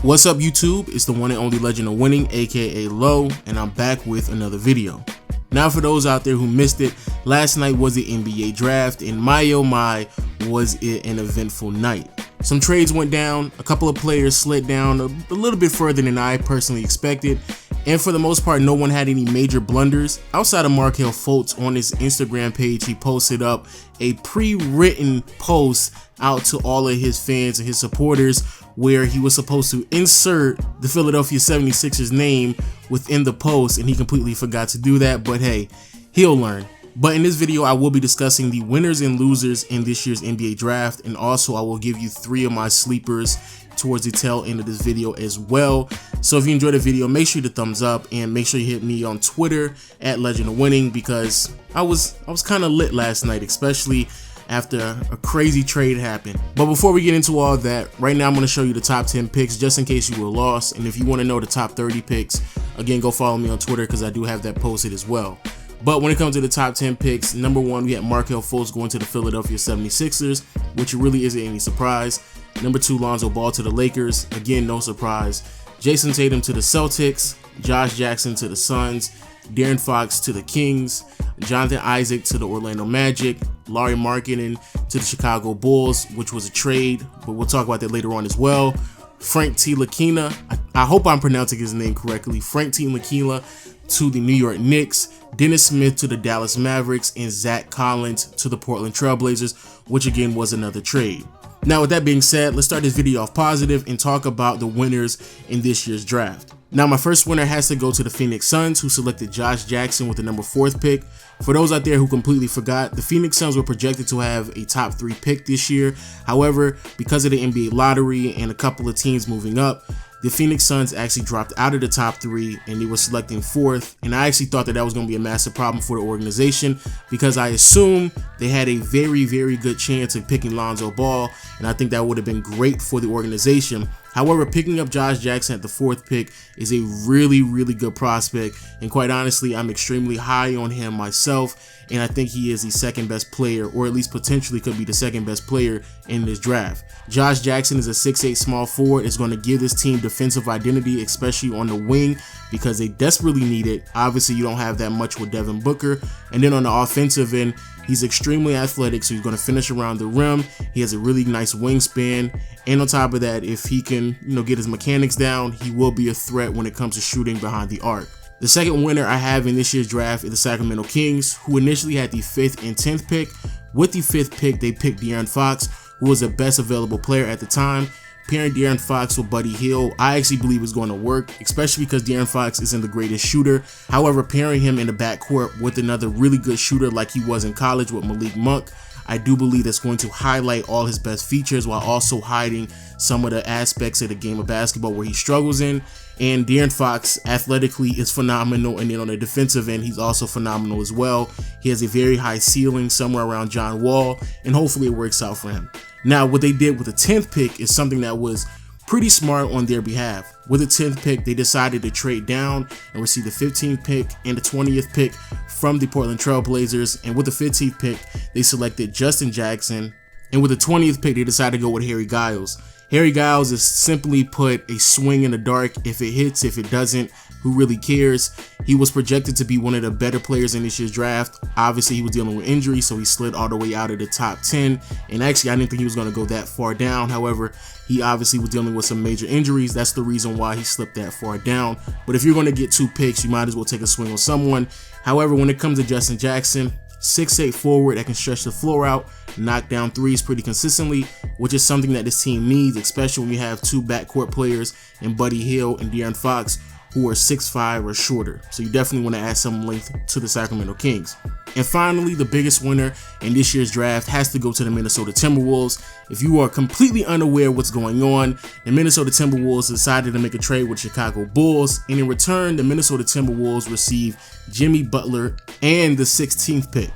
What's up YouTube? It's the one and only Legend of Winning, aka Low, and I'm back with another video. Now for those out there who missed it, last night was the NBA draft, and my oh my was it an eventful night. Some trades went down, a couple of players slid down a little bit further than I personally expected, and for the most part no one had any major blunders. Outside of Markelle Fultz, on his Instagram page, he posted up a pre-written post out to all of his fans and his supporters where he was supposed to insert the Philadelphia 76ers name within the post, and he completely forgot to do that, but hey, he'll learn. But in this video, I will be discussing the winners and losers in this year's NBA draft, and also I will give you 3 of my sleepers towards the tail end of this video as well. So if you enjoyed the video, make sure you hit the thumbs up and make sure you hit me on Twitter at Legend of Winning, because I was kind of lit last night, especially after a crazy trade happened. But before we get into all that, right now I'm going to show you the top 10 picks just in case you were lost, and if you want to know the top 30 picks, again, go follow me on Twitter because I do have that posted as well. But when it comes to the top 10 picks, number 1, we had Markelle Fultz going to the Philadelphia 76ers, which really isn't any surprise. Number 2, Lonzo Ball to the Lakers, again, no surprise. Jason Tatum to the Celtics, Josh Jackson to the Suns, De'Aaron Fox to the Kings, Jonathan Isaac to the Orlando Magic, Lauri Markkanen to the Chicago Bulls, which was a trade, but we'll talk about that later on as well. Frank Ntilikina, I hope I'm pronouncing his name correctly, Frank Ntilikina to the New York Knicks, Dennis Smith to the Dallas Mavericks, and Zach Collins to the Portland Trailblazers, which again was another trade. Now with that being said, let's start this video off positive and talk about the winners in this year's draft. Now my first winner has to go to the Phoenix Suns, who selected Josh Jackson with the number 4th pick. For those out there who completely forgot, the Phoenix Suns were projected to have a top 3 pick this year. However, because of the NBA lottery and a couple of teams moving up, the Phoenix Suns actually dropped out of the top 3 and they were selecting 4th, and I actually thought that was going to be a massive problem for the organization because I assumed they had a very good chance of picking Lonzo Ball, and I think that would have been great for the organization. However, picking up Josh Jackson at the 4th pick is a really good prospect, and quite honestly, I'm extremely high on him myself, and I think he is the 2nd best player, or at least potentially could be the 2nd best player in this draft. Josh Jackson is a 6'8" small forward. It's going to give this team defensive identity, especially on the wing, because they desperately need it. Obviously, you don't have that much with Devin Booker. And then on the offensive end, he's extremely athletic, so he's going to finish around the rim. He has a really nice wingspan, and on top of that, if he can, get his mechanics down, he will be a threat when it comes to shooting behind the arc. The second winner I have in this year's draft is the Sacramento Kings, who initially had the 5th and 10th pick. With the 5th pick, they picked De'Aaron Fox, who was the best available player at the time. Pairing De'Aaron Fox with Buddy Hield, I actually believe is going to work, especially because De'Aaron Fox isn't the greatest shooter. However, pairing him in the backcourt with another really good shooter like he was in college with Malik Monk, I do believe that's going to highlight all his best features while also hiding some of the aspects of the game of basketball where he struggles in. And De'Aaron Fox athletically is phenomenal, and then on the defensive end, he's also phenomenal as well. He has a very high ceiling, somewhere around John Wall, and hopefully it works out for him. Now, what they did with the 10th pick is something that was pretty smart on their behalf. With the 10th pick, they decided to trade down and receive the 15th pick and the 20th pick from the Portland Trailblazers. And with the 15th pick, they selected Justin Jackson. And with the 20th pick, they decided to go with Harry Giles. Harry Giles is simply put a swing in the dark. If it hits, if it doesn't, who really cares? He was projected to be one of the better players in this year's draft. Obviously, he was dealing with injuries, so he slid all the way out of the top 10. And actually, I didn't think he was going to go that far down. However, he obviously was dealing with some major injuries. That's the reason why he slipped that far down. But if you're going to get 2 picks, you might as well take a swing on someone. However, when it comes to Justin Jackson, 6'8" forward that can stretch the floor out, knock down threes pretty consistently, which is something that this team needs, especially when you have 2 backcourt players in Buddy Hield and De'Aaron Fox, who are 6'5" or shorter. So you definitely want to add some length to the Sacramento Kings. And finally, the biggest winner in this year's draft has to go to the Minnesota Timberwolves. If you are completely unaware what's going on, the Minnesota Timberwolves decided to make a trade with Chicago Bulls, and in return, the Minnesota Timberwolves received Jimmy Butler and the 16th pick.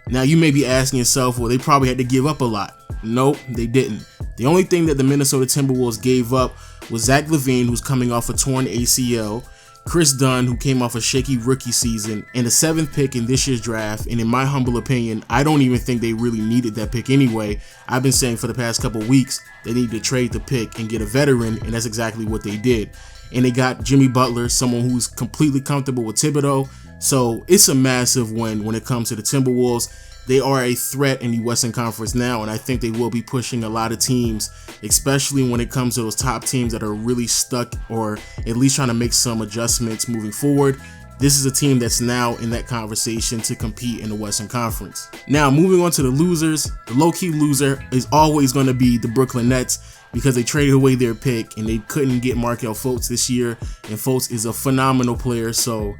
Now you may be asking yourself, well, they probably had to give up a lot. Nope, they didn't. The only thing that the Minnesota Timberwolves gave up was Zach LaVine, who's coming off a torn ACL, Chris Dunn, who came off a shaky rookie season, and the 7th pick in this year's draft. And in my humble opinion, I don't even think they really needed that pick anyway. I've been saying for the past couple weeks they need to trade the pick and get a veteran, and that's exactly what they did. And they got Jimmy Butler, someone who's completely comfortable with Thibodeau. So it's a massive win when it comes to the Timberwolves. They are a threat in the Western Conference now, and I think they will be pushing a lot of teams, especially when it comes to those top teams that are really stuck or at least trying to make some adjustments moving forward. This is a team that's now in that conversation to compete in the Western Conference. Now, moving on to the losers, the low-key loser is always going to be the Brooklyn Nets because they traded away their pick and they couldn't get Markelle Fultz this year, and Fultz is a phenomenal player, so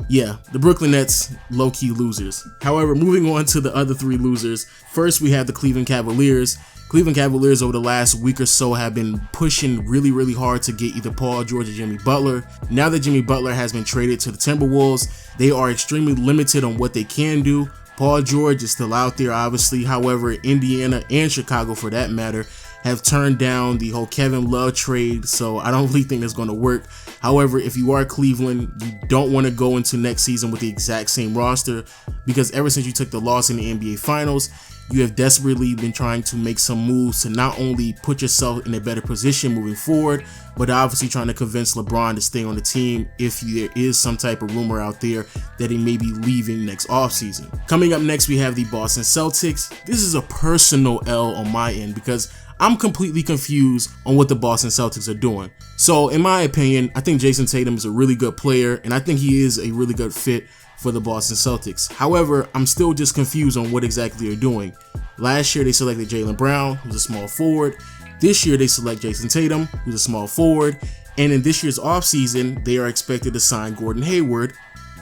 yeah, the Brooklyn Nets, low-key losers. However, moving on to the other 3 losers, first we have the Cleveland Cavaliers. Cleveland Cavaliers over the last week or so have been pushing really hard to get either Paul George or Jimmy Butler. Now that Jimmy Butler has been traded to the Timberwolves, they are extremely limited on what they can do. Paul George is still out there, obviously. However, Indiana and Chicago, for that matter, have turned down the whole Kevin Love trade, so I don't really think that's going to work. However, if you are Cleveland, you don't want to go into next season with the exact same roster, because ever since you took the loss in the NBA Finals, you have desperately been trying to make some moves to not only put yourself in a better position moving forward, but obviously trying to convince LeBron to stay on the team if there is some type of rumor out there that he may be leaving next offseason. Coming up next, we have the Boston Celtics. This is a personal L on my end because I'm completely confused on what the Boston Celtics are doing. So in my opinion, I think Jason Tatum is a really good player, and I think he is a really good fit for the Boston Celtics. However, I'm still just confused on what exactly they're doing. Last year, they selected Jaylen Brown, who's a small forward. This year, they select Jason Tatum, who's a small forward. And in this year's offseason, they are expected to sign Gordon Hayward,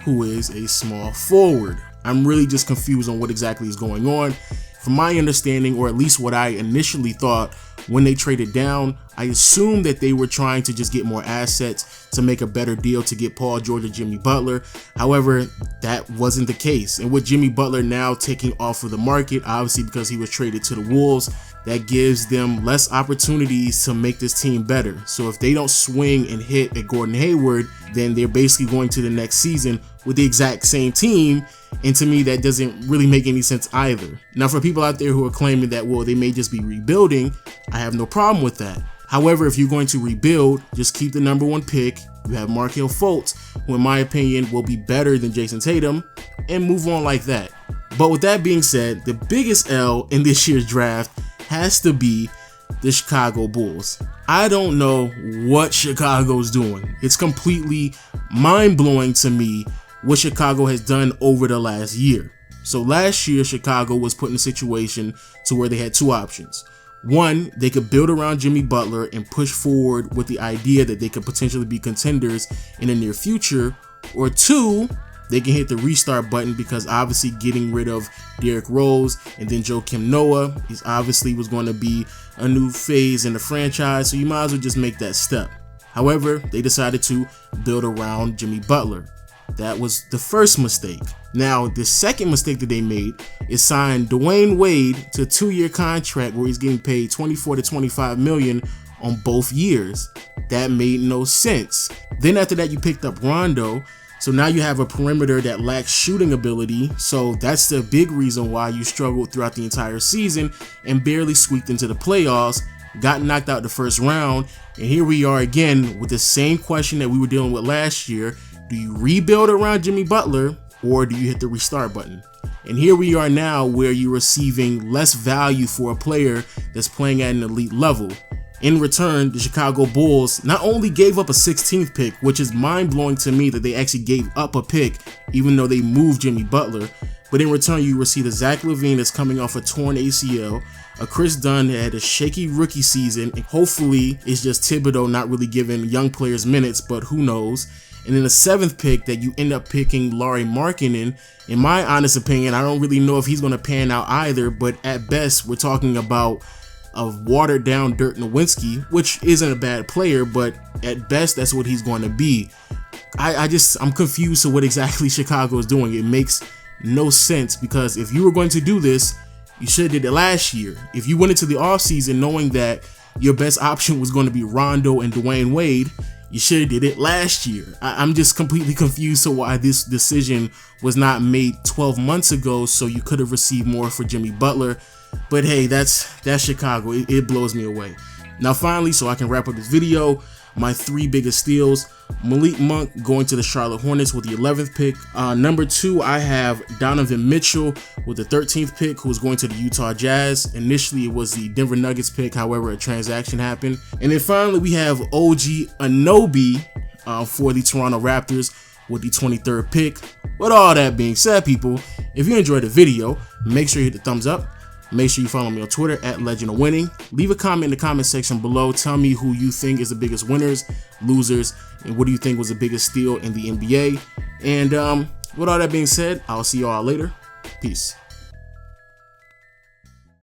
who is a small forward. I'm really just confused on what exactly is going on. From my understanding, or at least what I initially thought when they traded down, I assumed that they were trying to just get more assets to make a better deal to get Paul George or Jimmy Butler. However, that wasn't the case. And with Jimmy Butler now taking off of the market, obviously because he was traded to the Wolves, that gives them less opportunities to make this team better. So if they don't swing and hit at Gordon Hayward, then they're basically going to the next season with the exact same team. And to me, that doesn't really make any sense either. Now, for people out there who are claiming that, well, they may just be rebuilding, I have no problem with that. However, if you're going to rebuild, just keep the #1 pick. You have Markelle Fultz, who in my opinion will be better than Jason Tatum, and move on like that. But with that being said, the biggest L in this year's draft has to be the Chicago Bulls. I don't know what Chicago's doing. It's completely mind-blowing to me what Chicago has done over the last year. So last year, Chicago was put in a situation to where they had 2 options. One, they could build around Jimmy Butler and push forward with the idea that they could potentially be contenders in the near future. Or 2, they can hit the restart button because obviously getting rid of Derrick Rose and then Joakim Noah is obviously was going to be a new phase in the franchise, so you might as well just make that step. However, they decided to build around Jimmy Butler. That was the first mistake. Now, the second mistake that they made is sign Dwayne Wade to a 2-year contract where he's getting paid $24 to $25 million on both years. That made no sense. Then after that, you picked up Rondo. So now you have a perimeter that lacks shooting ability. So that's the big reason why you struggled throughout the entire season and barely squeaked into the playoffs, got knocked out the first round. And here we are again with the same question that we were dealing with last year. Do you rebuild around Jimmy Butler or do you hit the restart button? And here we are now where you're receiving less value for a player that's playing at an elite level. In return, the Chicago Bulls not only gave up a 16th pick, which is mind-blowing to me that they actually gave up a pick even though they moved Jimmy Butler, but in return you receive a Zach LaVine that's coming off a torn ACL, a Chris Dunn that had a shaky rookie season, and hopefully it's just Thibodeau not really giving young players minutes, but who knows. And then the 7th pick that you end up picking Lauri Markkanen. In my honest opinion, I don't really know if he's going to pan out either, but at best we're talking about a watered down Dirk Nowitzki, which isn't a bad player, but at best that's what he's going to be. I'm confused to what exactly Chicago is doing. It makes no sense because if you were going to do this, you should have did it last year. If you went into the offseason knowing that your best option was going to be Rondo and Dwayne Wade, You should have did it last year. I'm just completely confused to why this decision was not made 12 months ago, so you could have received more for Jimmy Butler. But hey, that's Chicago. It blows me away. Now finally, so I can wrap up this video, my 3 biggest steals. Malik Monk going to the Charlotte Hornets with the 11th pick. Number 2, I have Donovan Mitchell with the 13th pick, who is going to the Utah Jazz. Initially, it was the Denver Nuggets pick, however, a transaction happened. And then finally, we have OG Anunoby for the Toronto Raptors with the 23rd pick. With all that being said, people, if you enjoyed the video, make sure you hit the thumbs up. Make sure you follow me on Twitter at Legend of Winning. Leave a comment in the comment section below. Tell me who you think is the biggest winners, losers, and what do you think was the biggest steal in the NBA. And with all that being said, I'll see y'all later. Peace.